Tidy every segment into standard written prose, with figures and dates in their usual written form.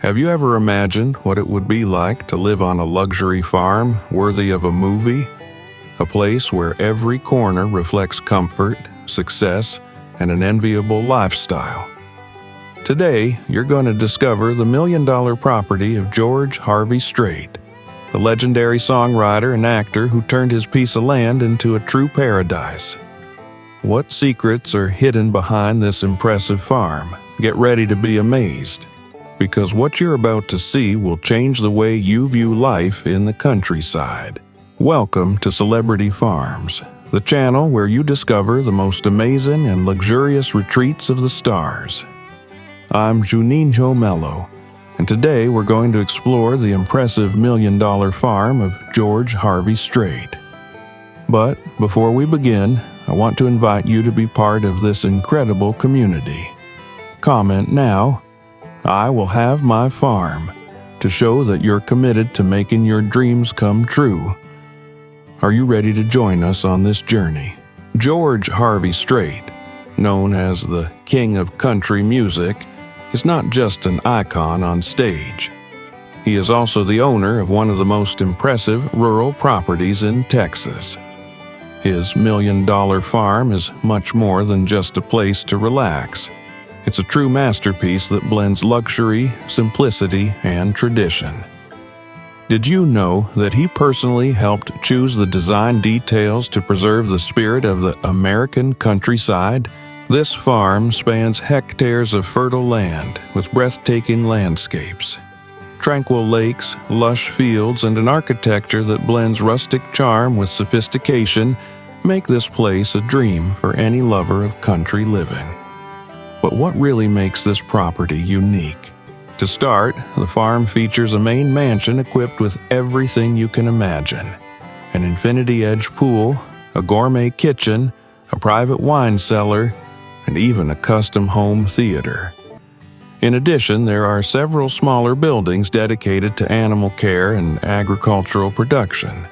Have you ever imagined what it would be like to live on a luxury farm worthy of a movie? A place where every corner reflects comfort, success, and an enviable lifestyle. Today, you're going to discover the million-dollar property of George Harvey Strait, the legendary songwriter and actor who turned his piece of land into a true paradise. What secrets are hidden behind this impressive farm? Get ready to be amazed, because what you're about to see will change the way you view life in the countryside. Welcome to Celebrity Farms, the channel where you discover the most amazing and luxurious retreats of the stars. I'm Juninho Mello, and today we're going to explore the impressive million-dollar farm of George Harvey Strait. But before we begin, I want to invite you to be part of this incredible community. Comment now, "I will have my farm," to show that you're committed to making your dreams come true. Are you ready to join us on this journey? George Harvey Strait, known as the King of Country Music, is not just an icon on stage. He is also the owner of one of the most impressive rural properties in Texas. His million-dollar farm is much more than just a place to relax. It's a true masterpiece that blends luxury, simplicity, and tradition. Did you know that he personally helped choose the design details to preserve the spirit of the American countryside? This farm spans hectares of fertile land with breathtaking landscapes, tranquil lakes, lush fields, and an architecture that blends rustic charm with sophistication make this place a dream for any lover of country living. But what really makes this property unique? To start, the farm features a main mansion equipped with everything you can imagine: an infinity-edge pool, a gourmet kitchen, a private wine cellar, and even a custom home theater. In addition, there are several smaller buildings dedicated to animal care and agricultural production,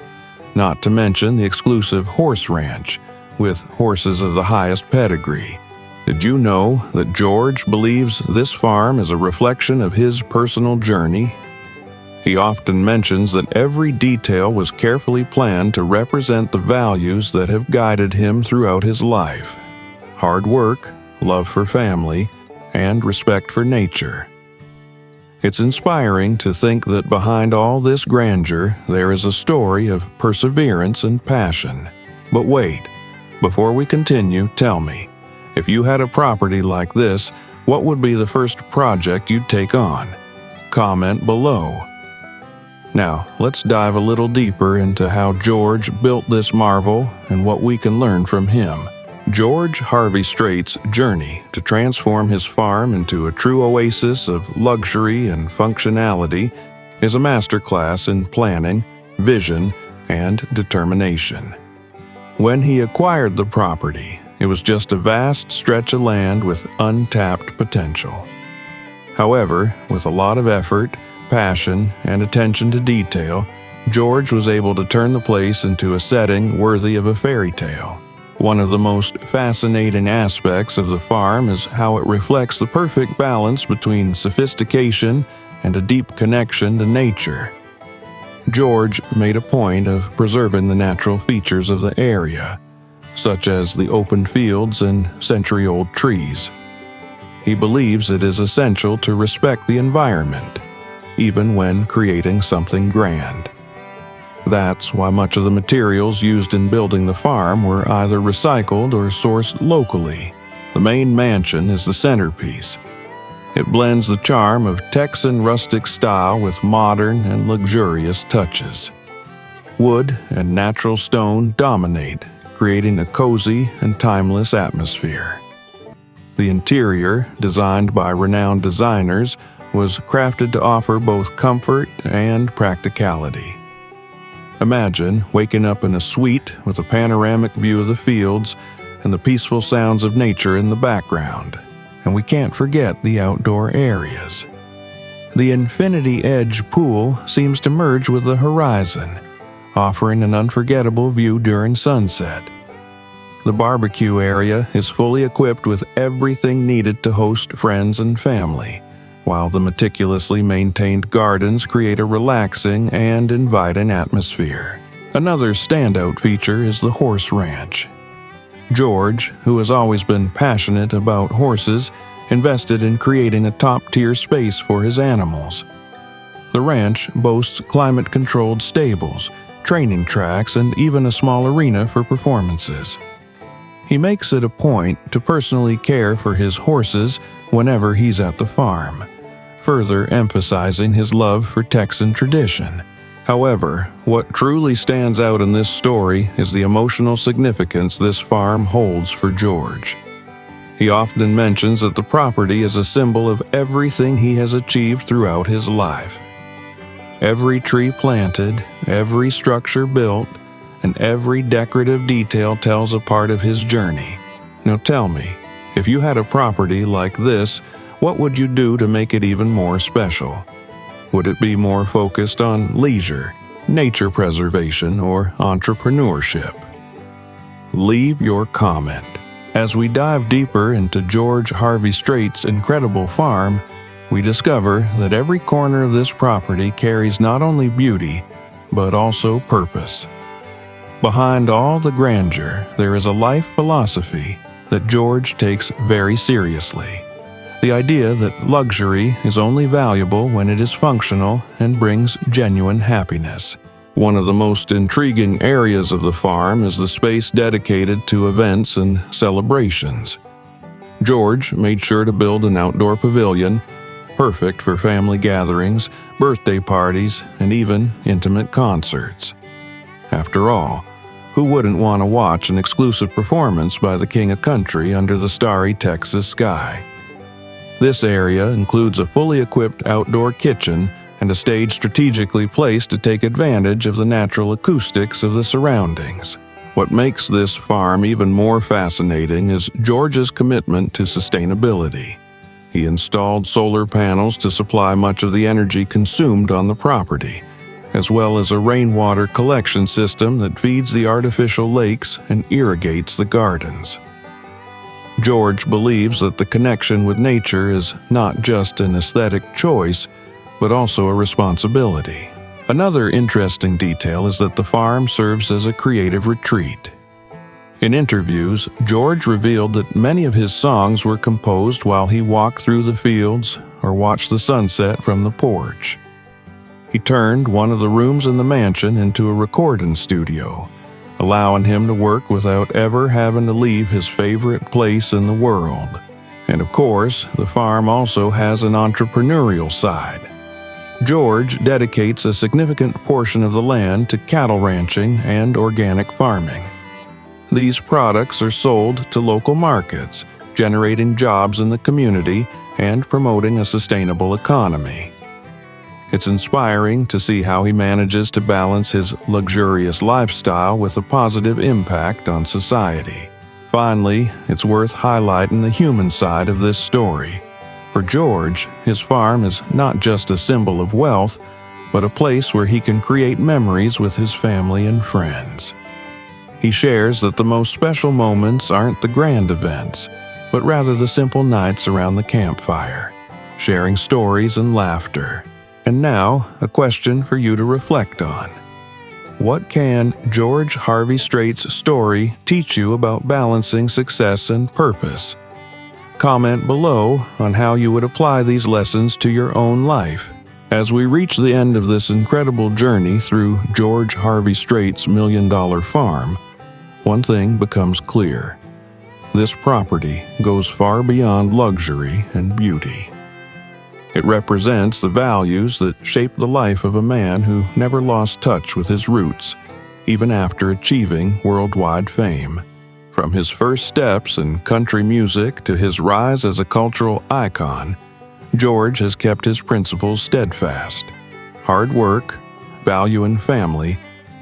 not to mention the exclusive horse ranch with horses of the highest pedigree. Did you know that George believes this farm is a reflection of his personal journey? He often mentions that every detail was carefully planned to represent the values that have guided him throughout his life: hard work, love for family, and respect for nature. It's inspiring to think that behind all this grandeur, there is a story of perseverance and passion. But wait, before we continue, tell me, if you had a property like this, what would be the first project you'd take on? Comment below. Now, let's dive a little deeper into how George built this marvel and what we can learn from him. George Harvey Strait's journey to transform his farm into a true oasis of luxury and functionality is a masterclass in planning, vision, and determination. When he acquired the property, it was just a vast stretch of land with untapped potential. However, with a lot of effort, passion, and attention to detail, George was able to turn the place into a setting worthy of a fairy tale. One of the most fascinating aspects of the farm is how it reflects the perfect balance between sophistication and a deep connection to nature. George made a point of preserving the natural features of the area, such as the open fields and century-old trees. He believes it is essential to respect the environment, even when creating something grand. That's why much of the materials used in building the farm were either recycled or sourced locally. The main mansion is the centerpiece. It blends the charm of Texan rustic style with modern and luxurious touches. Wood and natural stone dominate, creating a cozy and timeless atmosphere. The interior, designed by renowned designers, was crafted to offer both comfort and practicality. Imagine waking up in a suite with a panoramic view of the fields and the peaceful sounds of nature in the background. And we can't forget the outdoor areas. The infinity-edge pool seems to merge with the horizon, offering an unforgettable view during sunset. The barbecue area is fully equipped with everything needed to host friends and family, while the meticulously maintained gardens create a relaxing and inviting atmosphere. Another standout feature is the horse ranch. George, who has always been passionate about horses, invested in creating a top-tier space for his animals. The ranch boasts climate-controlled stables, training tracks, and even a small arena for performances. He makes it a point to personally care for his horses whenever he's at the farm, further emphasizing his love for Texan tradition. However, what truly stands out in this story is the emotional significance this farm holds for George. He often mentions that the property is a symbol of everything he has achieved throughout his life. Every tree planted, every structure built, and every decorative detail tells a part of his journey. Now tell me, if you had a property like this, what would you do to make it even more special? Would it be more focused on leisure, nature preservation, or entrepreneurship? Leave your comment. As we dive deeper into George Harvey Strait's incredible farm, we discover that every corner of this property carries not only beauty, but also purpose. Behind all the grandeur, there is a life philosophy that George takes very seriously. The idea that luxury is only valuable when it is functional and brings genuine happiness. One of the most intriguing areas of the farm is the space dedicated to events and celebrations. George made sure to build an outdoor pavilion, perfect for family gatherings, birthday parties, and even intimate concerts. After all, who wouldn't want to watch an exclusive performance by the King of Country under the starry Texas sky? This area includes a fully equipped outdoor kitchen and a stage strategically placed to take advantage of the natural acoustics of the surroundings. What makes this farm even more fascinating is George's commitment to sustainability. He installed solar panels to supply much of the energy consumed on the property, as well as a rainwater collection system that feeds the artificial lakes and irrigates the gardens. George believes that the connection with nature is not just an aesthetic choice, but also a responsibility. Another interesting detail is that the farm serves as a creative retreat. In interviews, George revealed that many of his songs were composed while he walked through the fields or watched the sunset from the porch. He turned one of the rooms in the mansion into a recording studio, allowing him to work without ever having to leave his favorite place in the world. And of course, the farm also has an entrepreneurial side. George dedicates a significant portion of the land to cattle ranching and organic farming. These products are sold to local markets, generating jobs in the community and promoting a sustainable economy. It's inspiring to see how he manages to balance his luxurious lifestyle with a positive impact on society. Finally, it's worth highlighting the human side of this story. For George, his farm is not just a symbol of wealth, but a place where he can create memories with his family and friends. He shares that the most special moments aren't the grand events, but rather the simple nights around the campfire, sharing stories and laughter. And now, a question for you to reflect on. What can George Harvey Strait's story teach you about balancing success and purpose? Comment below on how you would apply these lessons to your own life. As we reach the end of this incredible journey through George Harvey Strait's $1 Million Farm, one thing becomes clear. This property goes far beyond luxury and beauty. It represents the values that shape the life of a man who never lost touch with his roots, even after achieving worldwide fame. From his first steps in country music to his rise as a cultural icon, George has kept his principles steadfast: hard work, valuing family,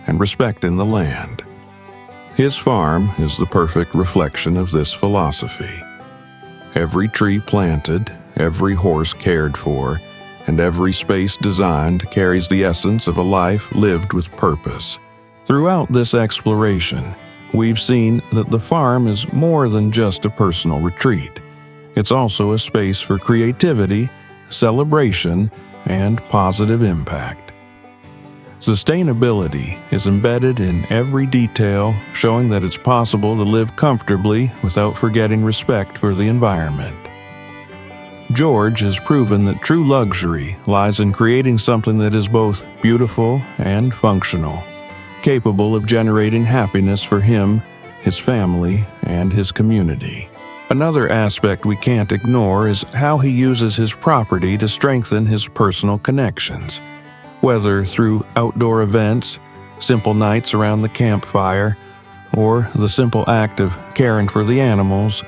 and respecting the land. His farm is the perfect reflection of this philosophy. Every tree planted, every horse cared for, and every space designed carries the essence of a life lived with purpose. Throughout this exploration, we've seen that the farm is more than just a personal retreat. It's also a space for creativity, celebration, and positive impact. Sustainability is embedded in every detail, showing that it's possible to live comfortably without forgetting respect for the environment. George has proven that true luxury lies in creating something that is both beautiful and functional, capable of generating happiness for him, his family, and his community. Another aspect we can't ignore is how he uses his property to strengthen his personal connections. Whether through outdoor events, simple nights around the campfire, or the simple act of caring for the animals,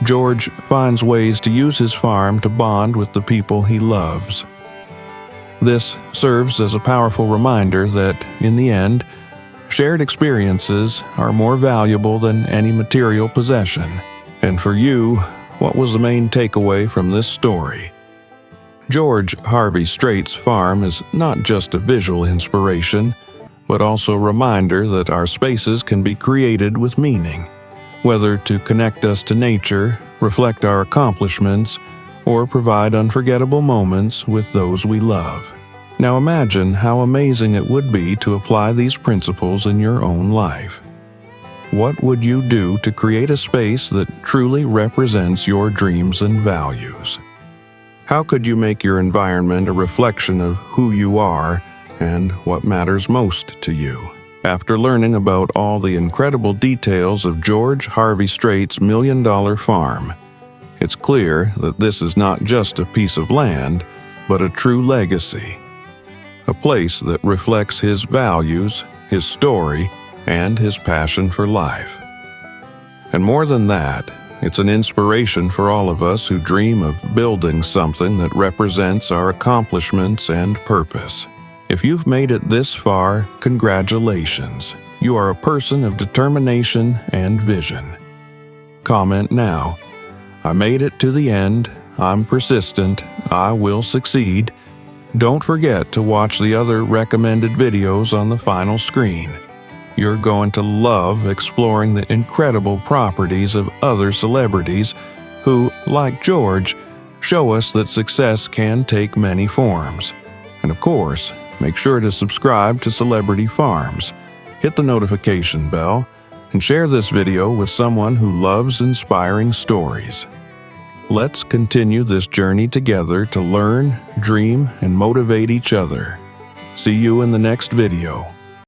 George finds ways to use his farm to bond with the people he loves. This serves as a powerful reminder that, in the end, shared experiences are more valuable than any material possession. And for you, what was the main takeaway from this story? George Harvey Strait's farm is not just a visual inspiration, but also a reminder that our spaces can be created with meaning, whether to connect us to nature, reflect our accomplishments, or provide unforgettable moments with those we love. Now imagine how amazing it would be to apply these principles in your own life. What would you do to create a space that truly represents your dreams and values? How could you make your environment a reflection of who you are and what matters most to you? After learning about all the incredible details of George Harvey Strait's million-dollar farm, it's clear that this is not just a piece of land, but a true legacy. A place that reflects his values, his story, and his passion for life. And more than that, it's an inspiration for all of us who dream of building something that represents our accomplishments and purpose. If you've made it this far, congratulations. You are a person of determination and vision. Comment now. I made it to the end. I'm persistent. I will succeed. Don't forget to watch the other recommended videos on the final screen. You're going to love exploring the incredible properties of other celebrities who, like George, show us that success can take many forms. And of course, make sure to subscribe to Celebrity Farms, hit the notification bell, and share this video with someone who loves inspiring stories. Let's continue this journey together to learn, dream, and motivate each other. See you in the next video.